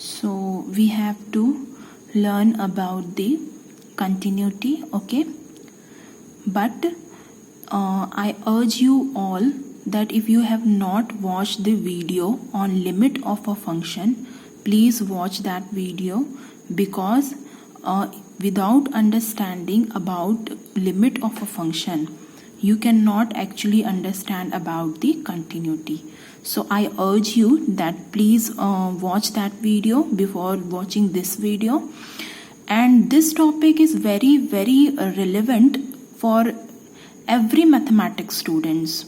So we have to learn about the continuity, okay? But I urge you all that if you have not watched the video on limit of a function, please watch that video, because without understanding about limit of a function, you cannot actually understand about the continuity. So I urge you that please watch that video before watching this video. And this topic is very relevant for every mathematics students.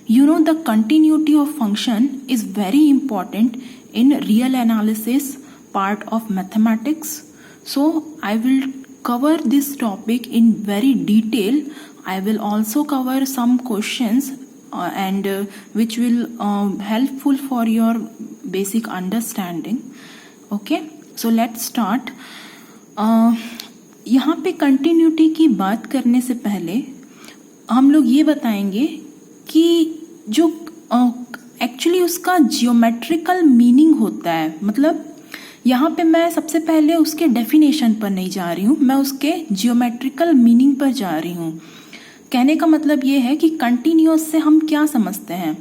You know, the continuity of function is very important in real analysis part of mathematics. So I will cover this topic in very detail. I will also cover some questions which will helpful for your basic understanding. Okay, so let's start. यहाँ पे continuity की बात करने से पहले हम लोग ये बताएंगे कि जो एक्चुअली उसका जियोमेट्रिकल मीनिंग होता है, मतलब यहाँ पे मैं सबसे पहले उसके डेफिनेशन पर नहीं जा रही हूँ, मैं उसके जियोमेट्रिकल मीनिंग पर जा रही हूँ। कहने का मतलब ये है कि कंटिन्यूअस से हम क्या समझते हैं।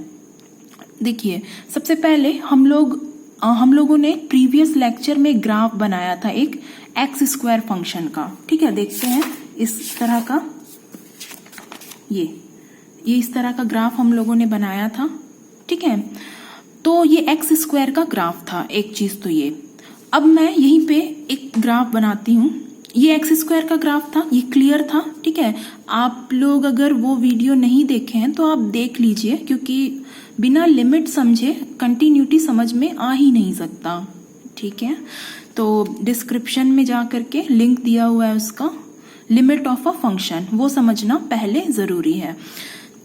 देखिए, सबसे पहले हम लोगों ने प्रीवियस लेक्चर में ग्राफ बनाया था एक एक्स स्क्वायर फंक्शन का, ठीक है। देखते हैं इस तरह का, ये इस तरह का ग्राफ हम लोगों ने बनाया था, ठीक है। तो ये एक्स स्क्वायर का ग्राफ था, एक चीज तो ये। अब मैं यहीं पे एक ग्राफ बनाती हूँ, ये एक्स स्क्वायर का ग्राफ था, ये क्लियर था, ठीक है। आप लोग अगर वो वीडियो नहीं देखे हैं तो आप देख लीजिए, क्योंकि बिना लिमिट समझे कंटिन्यूटी समझ में आ ही नहीं सकता, ठीक है। तो डिस्क्रिप्शन में जा करके लिंक दिया हुआ है उसका, लिमिट ऑफ अ फंक्शन, वो समझना पहले जरूरी है।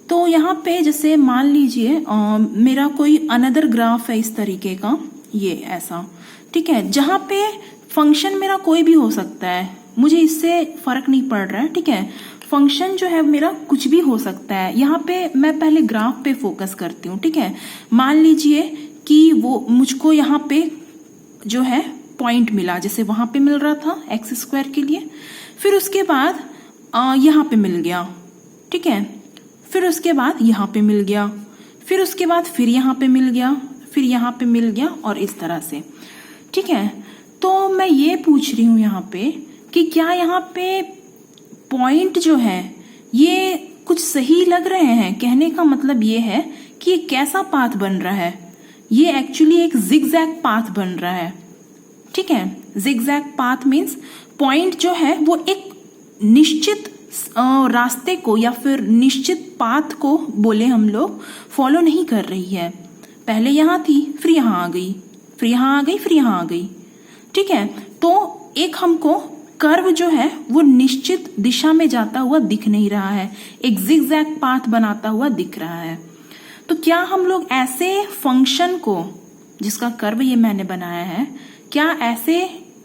तो यहाँ पे जैसे मान लीजिए मेरा कोई अनदर ग्राफ है इस तरीके का, ये ऐसा, ठीक है, जहाँ पे फंक्शन मेरा कोई भी हो सकता है, मुझे इससे फर्क नहीं पड़ रहा है, ठीक है। फंक्शन जो है मेरा कुछ भी हो सकता है। यहाँ पे मैं पहले ग्राफ पे फोकस करती हूँ, ठीक है। मान लीजिए कि वो मुझको यहाँ पे जो है पॉइंट मिला, जैसे वहां पे मिल रहा था एक्स स्क्वायर के लिए, फिर उसके बाद यहाँ पे मिल गया, ठीक है। फिर उसके बाद यहाँ पे मिल गया, फिर उसके बाद फिर यहाँ पे मिल गया, फिर यहाँ पे मिल गया, और इस तरह से, ठीक है। तो मैं ये पूछ रही हूँ यहाँ पे कि क्या यहाँ पे पॉइंट जो है ये कुछ सही लग रहे हैं। कहने का मतलब ये है कि ये कैसा पाथ बन रहा है, ये एक्चुअली एक जिगजैग पाथ बन रहा है, ठीक है। जिगजैग पाथ मीन्स पॉइंट जो है वो एक निश्चित रास्ते को या फिर निश्चित पाथ को बोले हम लोग, फॉलो नहीं कर रही है। पहले यहाँ थी, फिर यहाँ आ गई, फिर यहाँ आ गई, फिर यहाँ आ गई, ठीक है। तो एक हमको कर्व जो है वो निश्चित दिशा में जाता हुआ दिख नहीं रहा है, एक जिगजैग पाथ बनाता हुआ दिख रहा है। तो क्या हम लोग ऐसे फंक्शन को, जिसका कर्व ये मैंने बनाया है, क्या ऐसे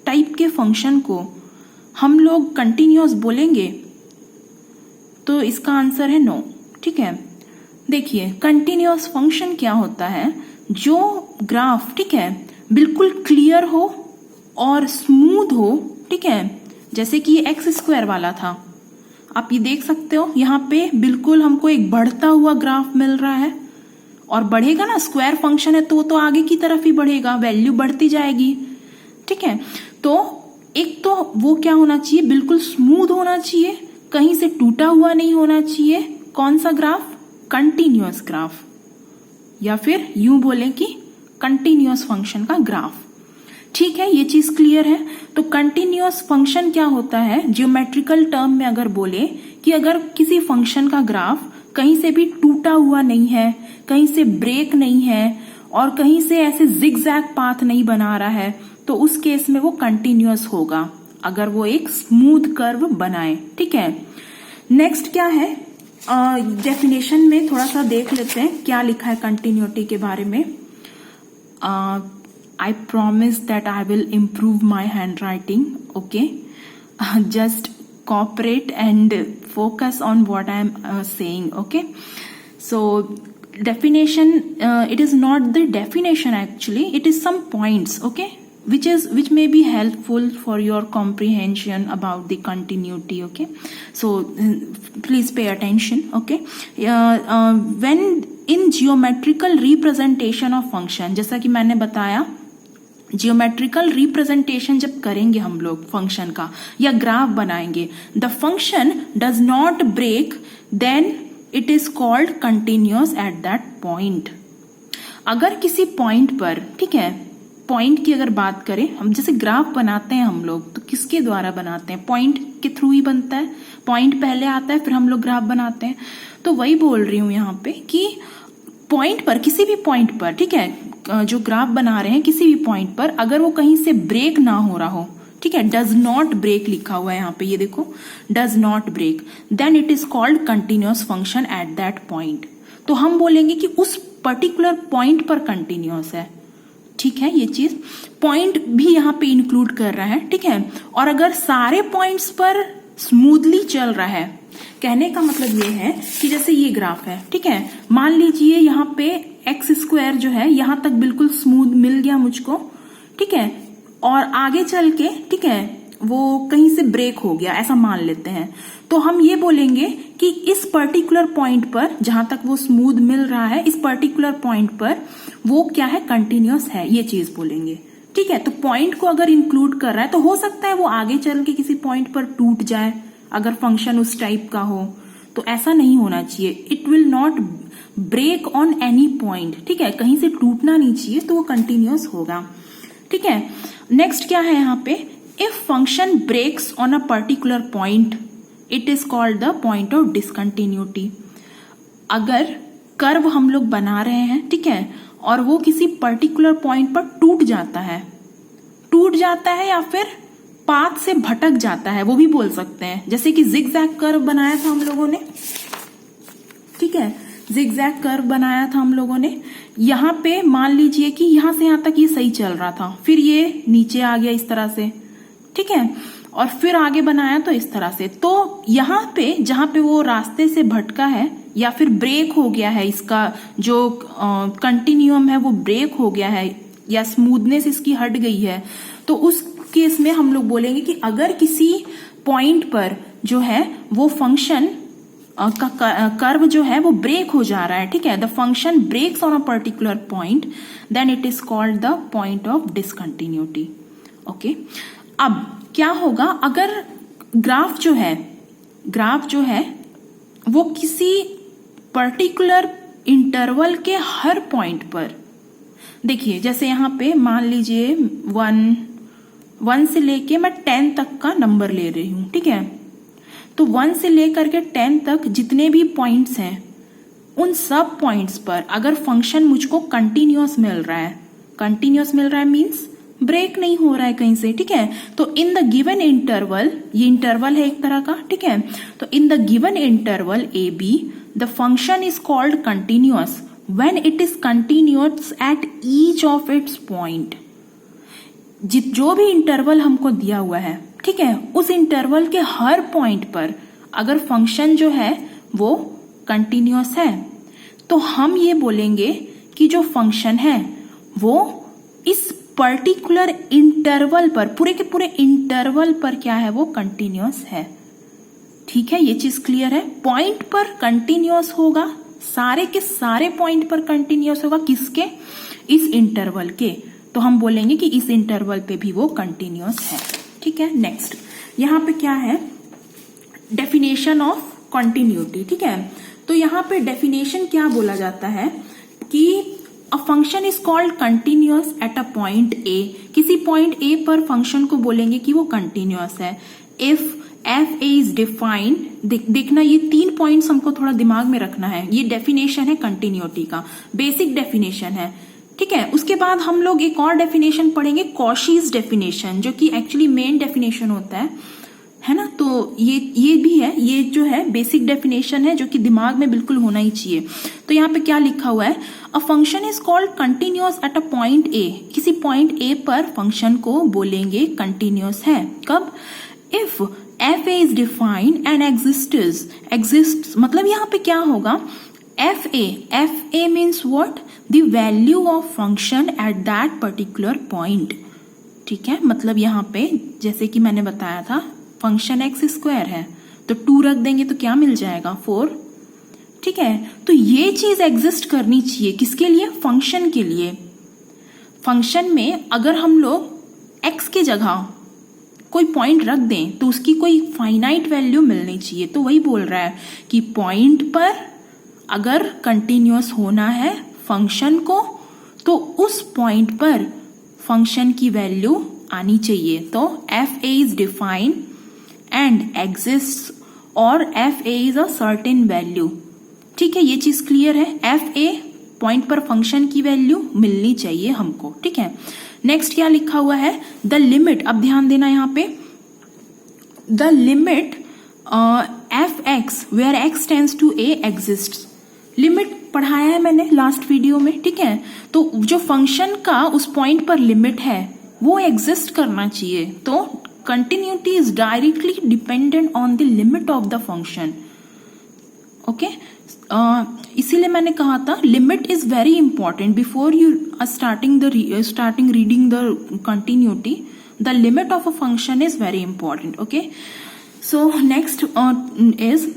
टाइप के फंक्शन को हम लोग कंटिन्यूअस बोलेंगे? तो इसका आंसर है नो, ठीक है। देखिए, कंटिन्यूअस फंक्शन क्या होता है, जो ग्राफ, ठीक है, बिल्कुल क्लियर हो और स्मूथ हो, ठीक है। जैसे कि ये एक्स स्क्वायर वाला था, आप ये देख सकते हो, यहाँ पे बिल्कुल हमको एक बढ़ता हुआ ग्राफ मिल रहा है, और बढ़ेगा ना, स्क्वायर फंक्शन है तो आगे की तरफ ही बढ़ेगा, वैल्यू बढ़ती जाएगी, ठीक है। तो एक तो वो क्या होना चाहिए, बिल्कुल स्मूथ होना चाहिए, कहीं से टूटा हुआ नहीं होना चाहिए। कौन सा ग्राफ? कंटिन्यूअस ग्राफ, या फिर यूं बोले कि कंटिन्यूअस फंक्शन का ग्राफ, ठीक है। ये चीज क्लियर है। तो कंटिन्यूअस फंक्शन क्या होता है, ज्योमेट्रिकल टर्म में अगर बोले कि अगर किसी फंक्शन का ग्राफ कहीं से भी टूटा हुआ नहीं है, कहीं से ब्रेक नहीं है, और कहीं से ऐसे जिगजैग पाथ नहीं बना रहा है, तो उस केस में वो कंटिन्यूअस होगा, अगर वो एक स्मूथ कर्व बनाए, ठीक है। नेक्स्ट क्या है, डेफिनेशन में थोड़ा सा देख लेते हैं क्या लिखा है कंटिन्यूटी के बारे में। I promise that I will improve my handwriting, okay? Just cooperate and focus on what I am saying, okay? So definition, it is not the definition actually, it is some points, okay? which may be helpful for your comprehension about the continuity. Okay, so please pay attention. Okay, when in geometrical representation of function, जैसा कि मैंने बताया, geometrical representation जब करेंगे हम लोग function का या ग्राफ बनाएंगे, the function does not break, then it is called continuous at that point. अगर किसी पॉइंट पर, ठीक है, पॉइंट की अगर बात करें, हम जैसे ग्राफ बनाते हैं हम लोग, तो किसके द्वारा बनाते हैं? पॉइंट के थ्रू ही बनता है. पॉइंट पहले आता है, फिर हम लोग ग्राफ बनाते हैं. तो वही बोल रही हूं यहाँ पे कि पॉइंट पर, किसी भी पॉइंट पर, ठीक है, जो ग्राफ बना रहे हैं किसी भी पॉइंट पर, अगर वो कहीं से ब्रेक ना हो रहा हो, ठीक है, डज नॉट ब्रेक लिखा हुआ है यहाँ पे, ये देखो, does not break, then it is called continuous function at that point. तो हम बोलेंगे कि उस पर्टिकुलर पॉइंट पर कंटिन्यूअस है. ठीक है, ये चीज पॉइंट भी यहाँ पे इंक्लूड कर रहा है. ठीक है, और अगर सारे पॉइंट्स पर स्मूथली चल रहा है, कहने का मतलब ये है कि जैसे ये ग्राफ है, ठीक है, मान लीजिए यहाँ पे एक्स स्क्वायर जो है यहां तक बिल्कुल स्मूथ मिल गया मुझको, ठीक है, और आगे चल के, ठीक है, वो कहीं से ब्रेक हो गया, ऐसा मान लेते हैं. तो हम ये बोलेंगे कि इस पर्टिकुलर पॉइंट पर जहां तक वो स्मूथ मिल रहा है, इस पर्टिकुलर पॉइंट पर वो क्या है, कंटिन्यूअस है, ये चीज बोलेंगे. ठीक है, तो पॉइंट को अगर इंक्लूड कर रहा है तो हो सकता है वो आगे चल के किसी पॉइंट पर टूट जाए, अगर फंक्शन उस टाइप का हो. तो ऐसा नहीं होना चाहिए. It will not break on any point. ठीक है, कहीं से टूटना नहीं चाहिए, तो वो कंटिन्यूअस होगा. ठीक है, नेक्स्ट क्या है यहाँ पे, if function breaks on a particular point, it is called the point of discontinuity. अगर कर्व हम लोग बना रहे हैं, ठीक है, और वो किसी पर्टिकुलर पॉइंट पर टूट जाता है या फिर पाथ से भटक जाता है, वो भी बोल सकते हैं. जैसे कि जिगजैग कर्व बनाया था हम लोगों ने, ठीक है, जिगजैग कर्व बनाया था हम लोगों ने. यहाँ पे मान लीजिए कि यहां से यहां तक ये सही चल रहा था, फिर ये नीचे आ गया इस तरह से, ठीक है, और फिर आगे बनाया तो इस तरह से. तो यहाँ पे जहां पे वो रास्ते से भटका है या फिर ब्रेक हो गया है, इसका जो कंटिन्यूअम है वो ब्रेक हो गया है या स्मूथनेस इसकी हट गई है, तो उस केस में हम लोग बोलेंगे कि अगर किसी पॉइंट पर जो है वो फंक्शन का कर्व जो है वो ब्रेक हो जा रहा है, ठीक है, the function breaks on a particular point, then it is called the point of discontinuity. Okay, अब क्या होगा अगर ग्राफ जो है वो किसी पर्टिकुलर इंटरवल के हर पॉइंट पर, देखिए जैसे यहां पे मान लीजिए 1 से लेके मैं 10 तक का नंबर ले रही हूं, ठीक है, तो 1 से लेकर के 10 तक जितने भी पॉइंट्स हैं, उन सब पॉइंट्स पर अगर फंक्शन मुझको कंटिन्यूअस मिल रहा है मीन्स ब्रेक नहीं हो रहा है कहीं से, ठीक है. तो इन द गिवन इंटरवल, ये इंटरवल है एक तरह का, ठीक है, तो in the given interval A be the function is called continuous when it is continuous at each of its point. जो भी इंटरवल हमको दिया हुआ है, ठीक है, उस इंटरवल के हर पॉइंट पर अगर फंक्शन जो है वो कंटिन्यूअस है, तो हम ये बोलेंगे कि जो फंक्शन है वो इस पर्टिकुलर इंटरवल पर, पूरे के पूरे इंटरवल पर क्या है, वो कंटिन्यूअस है. ठीक है, ये चीज क्लियर है. पॉइंट पर कंटिन्यूअस होगा, सारे के सारे पॉइंट पर कंटिन्यूअस होगा, किसके, इस इंटरवल के. तो हम बोलेंगे कि इस इंटरवल पे भी वो कंटिन्यूअस है. ठीक है, नेक्स्ट यहाँ पे क्या है, डेफिनेशन ऑफ कंटिन्यूटी. ठीक है, तो यहाँ पे डेफिनेशन क्या बोला जाता है कि a function is called continuous at a point ए. किसी पॉइंट ए पर फंक्शन को बोलेंगे कि वो कंटिन्यूअस है if F a is defined. देखना, ये 3 पॉइंट्स हमको थोड़ा दिमाग में रखना है. ये डेफिनेशन है कंटिन्यूटी का, बेसिक डेफिनेशन है, ठीक है. उसके बाद हम लोग एक और डेफिनेशन पढ़ेंगे, कॉशीज डेफिनेशन, जो कि एक्चुअली मेन डेफिनेशन होता है ना. तो ये भी है, ये जो है बेसिक डेफिनेशन है जो कि दिमाग में बिल्कुल होना ही चाहिए. तो यहाँ पे क्या लिखा हुआ है, a function is called continuous at a point ए. किसी पॉइंट ए पर फंक्शन को बोलेंगे कंटिन्यूअस है. कब, if F a is defined and exist. मतलब यहाँ पे क्या होगा, F A means what, the value of function at that particular point. ठीक है, मतलब यहाँ पे जैसे कि मैंने बताया था फंक्शन एक्स स्क्वायर है तो 2 रख देंगे तो क्या मिल जाएगा 4। ठीक है, तो ये चीज एग्जिस्ट करनी चाहिए किसके लिए, फंक्शन के लिए। फंक्शन में अगर हम लोग एक्स की जगह कोई पॉइंट रख दें तो उसकी कोई फाइनाइट वैल्यू मिलनी चाहिए। तो वही बोल रहा है कि पॉइंट पर अगर कंटिन्यूअस होना है फंक्शन को तो उस पॉइंट पर फंक्शन की वैल्यू आनी चाहिए। तो f a is defined and exist और f a is a certain value. ठीक है, ये चीज क्लियर है। एफ ए पॉइंट पर फंक्शन की वैल्यू मिलनी चाहिए हमको। ठीक है, नेक्स्ट क्या लिखा हुआ है, द लिमिट, अब ध्यान देना यहाँ पे, the limit f x where x tends to a exist. Limit पढ़ाया है मैंने लास्ट वीडियो में। ठीक है, तो जो फंक्शन का उस पॉइंट पर लिमिट है वो एग्जिस्ट करना चाहिए। तो continuity is directly dependent on the limit of the function. Okay, इसीलिए मैंने कहा था limit is very important before you starting reading the continuity. The limit of a function is very important. Okay, so next is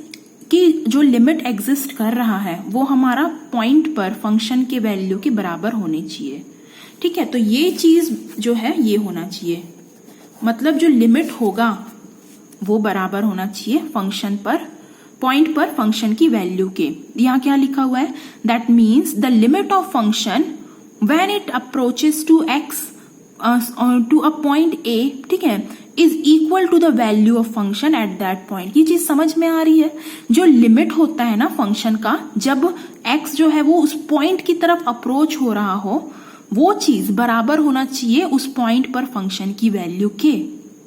कि जो limit exist कर रहा है वो हमारा पॉइंट पर फंक्शन के वैल्यू के बराबर होनी चाहिए। ठीक है, तो ये चीज जो है ये होना चाहिए, मतलब जो लिमिट होगा वो बराबर होना चाहिए फंक्शन पर, पॉइंट पर फंक्शन की वैल्यू के। यहाँ क्या लिखा हुआ है, that means the limit of function when it approaches to x to a point a, ठीक है, is equal to the value of function at that point. ये चीज समझ में आ रही है, जो लिमिट होता है ना फंक्शन का, जब एक्स जो है वो उस पॉइंट की तरफ अप्रोच हो रहा हो वो चीज बराबर होना चाहिए उस पॉइंट पर फंक्शन की वैल्यू के।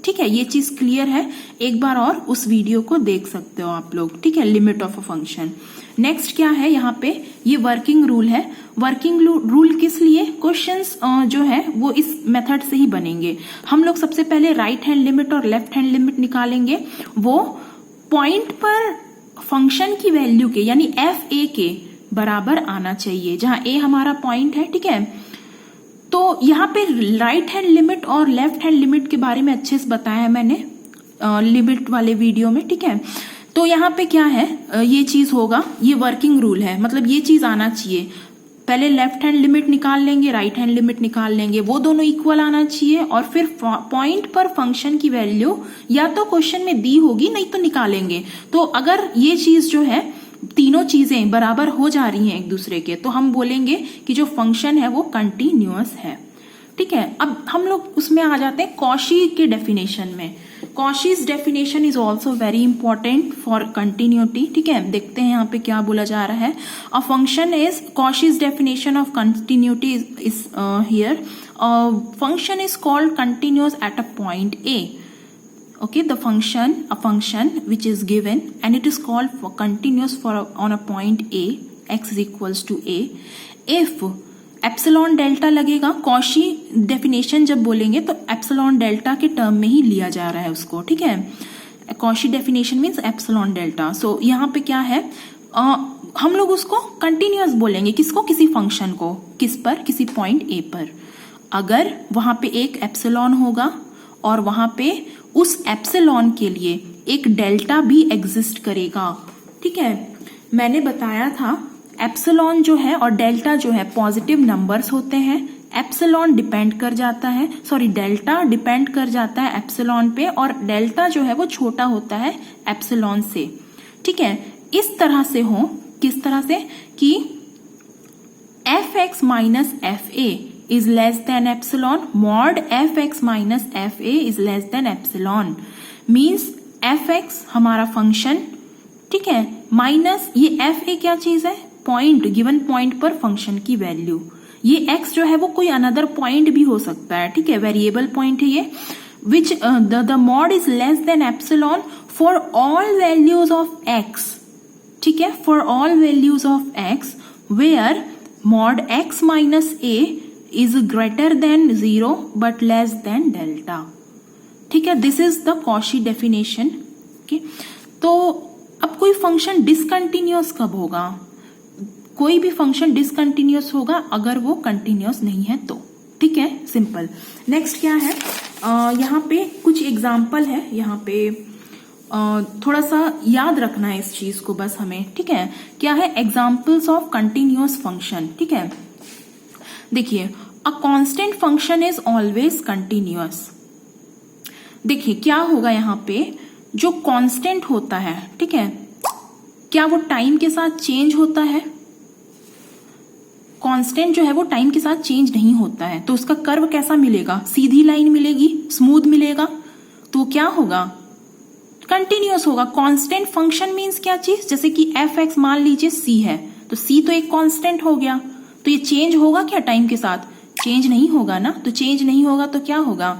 ठीक है, ये चीज क्लियर है, एक बार और उस वीडियो को देख सकते हो आप लोग। ठीक है, limit of a function. Next क्या है यहाँ पे, ये वर्किंग रूल है। वर्किंग रूल किस लिए, क्वेश्चंस जो है वो इस मेथड से ही बनेंगे। हम लोग सबसे पहले राइट हैंड लिमिट और लेफ्ट हैंड लिमिट निकालेंगे, वो पॉइंट पर फंक्शन की वैल्यू के यानी एफ ए के बराबर आना चाहिए, जहां ए हमारा पॉइंट है। ठीक है, तो यहाँ पे राइट हैंड लिमिट और लेफ्ट हैंड लिमिट के बारे में अच्छे से बताया है मैंने लिमिट वाले वीडियो में। ठीक है, तो यहाँ पे क्या है, ये चीज होगा, ये वर्किंग रूल है, मतलब ये चीज आना चाहिए। पहले लेफ्ट हैंड लिमिट निकाल लेंगे, राइट हैंड लिमिट निकाल लेंगे, वो दोनों इक्वल आना चाहिए, और फिर पॉइंट पर फंक्शन की वैल्यू या तो क्वेश्चन में दी होगी नहीं तो निकालेंगे। तो अगर ये चीज जो है तीनों चीजें बराबर हो जा रही हैं एक दूसरे के, तो हम बोलेंगे कि जो फंक्शन है वो कंटिन्यूअस है। ठीक है, अब हम लोग उसमें आ जाते हैं कॉशी के डेफिनेशन में। Cauchy's definition is also very important for continuity. ठीक है, देखते हैं यहाँ पे क्या बोला जा रहा है। A function is, Cauchy's definition of continuity is here, function is called continuous at a point A. Okay, a function which is given and it is called for continuous on a point A, x is equals to A, if epsilon delta लगेगा। Cauchy definition जब बोलेंगे तो epsilon delta के term में ही लिया जा रहा है उसको। ठीक है, Cauchy definition means epsilon delta. So यहाँ पे क्या है, हम लोग उसको कंटिन्यूअस बोलेंगे, किसको, किसी फंक्शन को, किस पर, किसी पॉइंट ए पर, अगर वहां पे एक एप्सिलॉन होगा और वहां पे उस एप्सिलॉन के लिए एक डेल्टा भी एग्जिस्ट करेगा। ठीक है, मैंने बताया था एप्सिलॉन जो है और डेल्टा जो है पॉजिटिव नंबर्स होते हैं। एप्सिलॉन डिपेंड कर जाता है, डेल्टा डिपेंड कर जाता है एप्सिलॉन पे, और डेल्टा जो है वो छोटा होता है एप्सिलॉन से। ठीक है, इस तरह से हो, किस तरह से कि F x minus F A is less than epsilon, mod fx minus fa is less than epsilon, means fx हमारा फंक्शन, ठीक है, माइनस ये fa क्या चीज है, पॉइंट, गिवन पॉइंट पर फंक्शन की वैल्यू। ये x जो है वो कोई अनदर पॉइंट भी हो सकता है। ठीक है, वेरिएबल पॉइंट है ये, which the mod is less than epsilon for all values of x। ठीक है, for all values of x where mod x minus a is greater than 0 but less than delta। ठीक है, this is the Cauchy definition. Okay, तो अब कोई function discontinuous कब होगा, कोई भी फंक्शन डिसकंटिन्यूअस होगा अगर वो कंटिन्यूअस नहीं है तो। ठीक है, सिंपल। नेक्स्ट क्या है, यहाँ पे कुछ एग्जाम्पल है, यहाँ पे थोड़ा सा याद रखना है इस चीज को बस हमें, ठीक है। क्या है, एग्जाम्पल्स ऑफ कंटिन्यूअस फंक्शन, ठीक है। देखिए, a constant function is always continuous. देखिए क्या होगा यहाँ पे, जो कांस्टेंट होता है, ठीक है, क्या वो टाइम के साथ चेंज होता है? कांस्टेंट जो है वो टाइम के साथ चेंज नहीं होता है, तो उसका कर्व कैसा मिलेगा? सीधी लाइन मिलेगी, स्मूथ मिलेगा, तो क्या होगा? कंटिन्यूअस होगा। कांस्टेंट फंक्शन मींस क्या चीज, जैसे कि एफ एक्स मान लीजिए सी है, तो सी तो एक कांस्टेंट हो गया, तो ये चेंज होगा क्या टाइम के साथ? चेंज नहीं होगा ना, तो चेंज नहीं होगा तो क्या होगा?